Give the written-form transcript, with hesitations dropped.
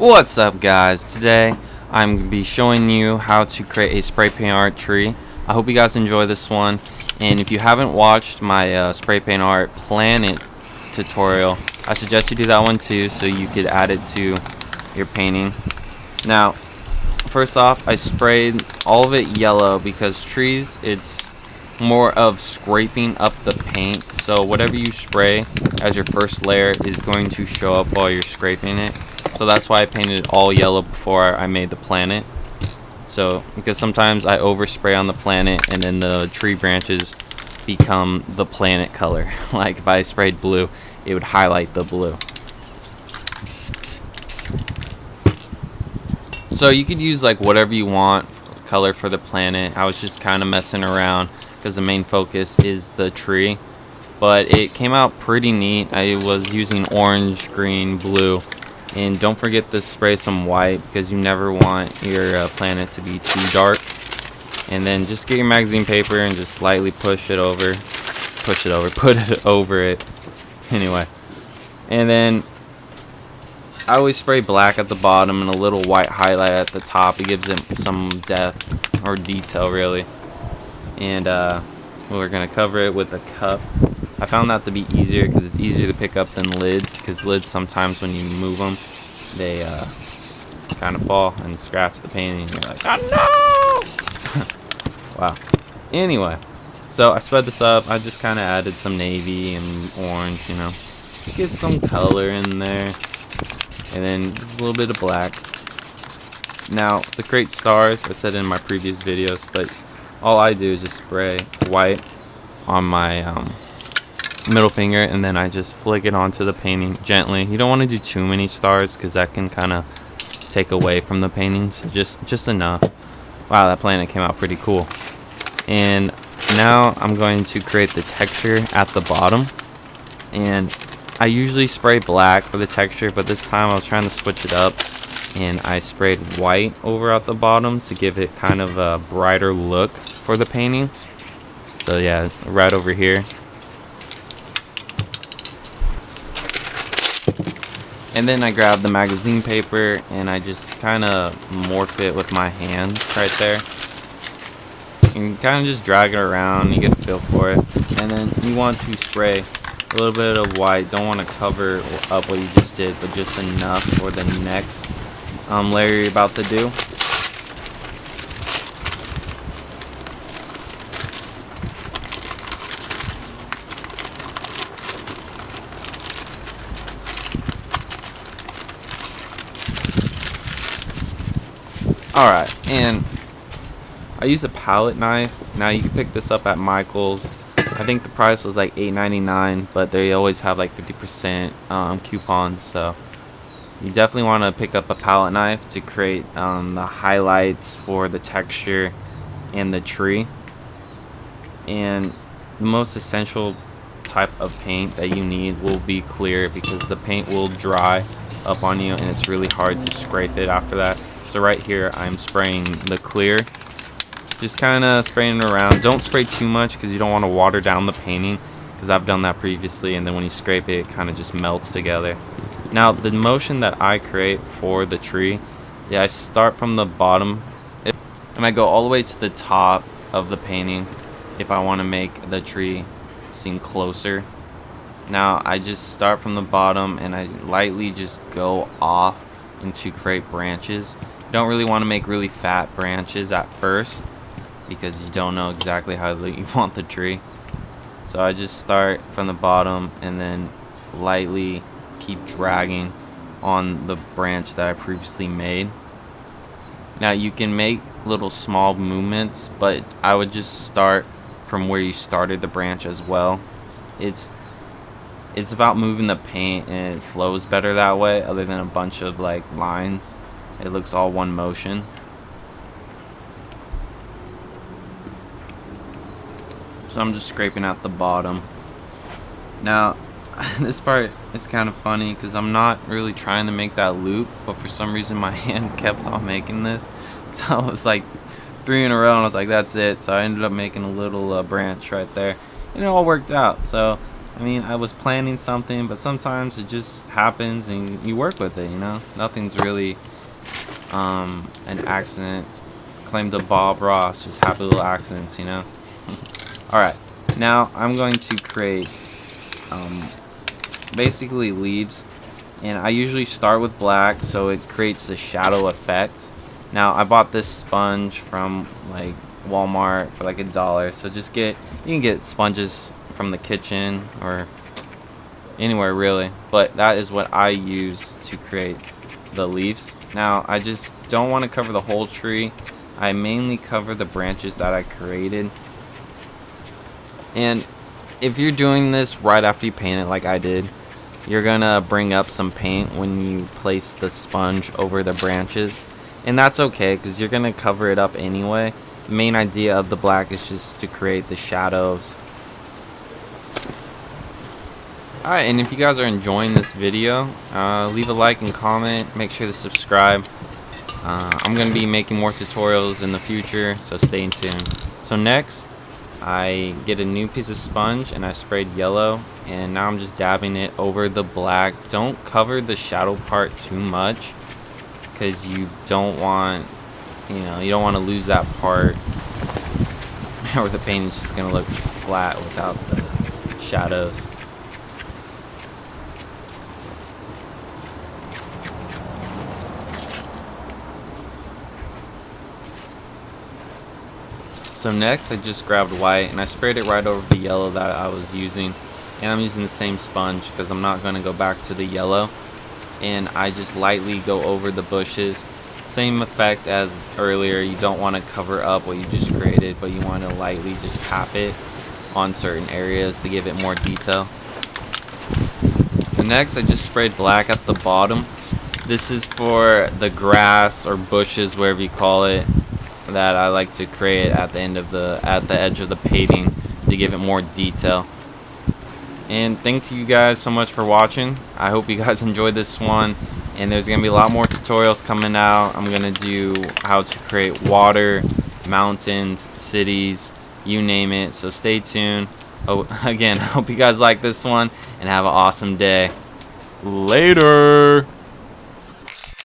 What's up, guys? Today I'm going to be showing you how to create a spray paint art tree. I hope you guys enjoy this one, and if you haven't watched my spray paint art planet tutorial, I suggest you do that one too so you could add it to your painting. Now, first off, I sprayed all of it yellow because trees, it's more of scraping up the paint, so whatever you spray as your first layer is going to show up while you're scraping it. So that's why I painted it all yellow before I made the planet. So because sometimes I overspray on the planet and then the tree branches become the planet color. Like if I sprayed blue, it would highlight the blue. So you could use like whatever you want color for the planet. I was just kind of messing around because the main focus is the tree, but it came out pretty neat. I was using orange, green, blue. And don't forget to spray some white because you never want your planet to be too dark. And then just get your magazine paper and just lightly put it over it. Anyway. And then I always spray black at the bottom and a little white highlight at the top. It gives it some depth or detail really. And we're going to cover it with a cup. I found that to be easier because it's easier to pick up than lids, because lids sometimes when you move them they kind of fall and scratch the painting and you're like, oh no! Wow. Anyway, so I sped this up. I just kind of added some navy and orange, you know, to get some color in there, and then just a little bit of black. Now to create stars, I said in my previous videos, but all I do is just spray white on my middle finger, and then I just flick it onto the painting gently. You don't want to do too many stars because that can kind of take away from the paintings. Just enough. Wow, that planet came out pretty cool. And now I'm going to create the texture at the bottom, and I usually spray black for the texture, but this time I was trying to switch it up and I sprayed white over at the bottom to give it kind of a brighter look for the painting. So yeah, it's right over here. And then I grabbed the magazine paper and I just kind of morph it with my hands right there. And kind of just drag it around, you get a feel for it. And then you want to spray a little bit of white. Don't want to cover up what you just did, but just enough for the next layer you're about to do. Alright, and I use a palette knife. Now you can pick this up at Michael's. I think the price was like $8.99, but they always have like 50% coupons, so you definitely want to pick up a palette knife to create the highlights for the texture and the tree. And the most essential type of paint that you need will be clear, because the paint will dry up on you and it's really hard to scrape it after that. So right here I'm spraying the clear, just kind of spraying it around. Don't spray too much because you don't want to water down the painting, because I've done that previously, and then when you scrape it, it kind of just melts together. Now the motion that I create for the tree, I start from the bottom and I go all the way to the top of the painting if I want to make the tree seem closer. Now I just start from the bottom and I lightly just go off to create branches. You don't really want to make really fat branches at first because you don't know exactly how you want the tree. So I just start from the bottom and then lightly keep dragging on the branch that I previously made. Now you can make little small movements, but I would just start from where you started the branch as well. It's about moving the paint, and it flows better that way, other than a bunch of like lines. It looks all one motion. So I'm just scraping out the bottom. Now this part is kind of funny because I'm not really trying to make that loop, but for some reason my hand kept on making this. So it was like 3 in a row and I was like, that's it. So I ended up making a little branch right there, and it all worked out. So I mean, I was planning something, but sometimes it just happens and you work with it, you know? Nothing's really an accident. Claim to Bob Ross, just happy little accidents, you know? Alright, now I'm going to create basically leaves, and I usually start with black so it creates the shadow effect. Now I bought this sponge from like Walmart for like $1, so just you can get sponges from the kitchen or anywhere really, but that is what I use to create the leaves. Now I just don't want to cover the whole tree. I mainly cover the branches that I created. And if you're doing this right after you paint it like I did, you're gonna bring up some paint when you place the sponge over the branches, and that's okay because you're gonna cover it up anyway. The main idea of the black is just to create the shadows. Alright, and if you guys are enjoying this video, leave a like and comment, make sure to subscribe. I'm gonna be making more tutorials in the future, so stay tuned. So next, I get a new piece of sponge and I sprayed yellow, and now I'm just dabbing it over the black. Don't cover the shadow part too much because you don't want, you don't want to lose that part or the paint is just gonna look flat without the shadows. So next I just grabbed white and I sprayed it right over the yellow that I was using, and I'm using the same sponge because I'm not going to go back to the yellow, and I just lightly go over the bushes. Same effect as earlier. You don't want to cover up what you just created, but you want to lightly just tap it on certain areas to give it more detail. And next I just sprayed black at the bottom. This is for the grass or bushes, wherever you call it, that I like to create at the edge of the painting to give it more detail. And thank you guys so much for watching. I hope you guys enjoyed this one, and there's gonna be a lot more tutorials coming out. I'm gonna do how to create water, mountains, cities, you name it, so stay tuned. Oh, again, I hope you guys like this one and have an awesome day. Later.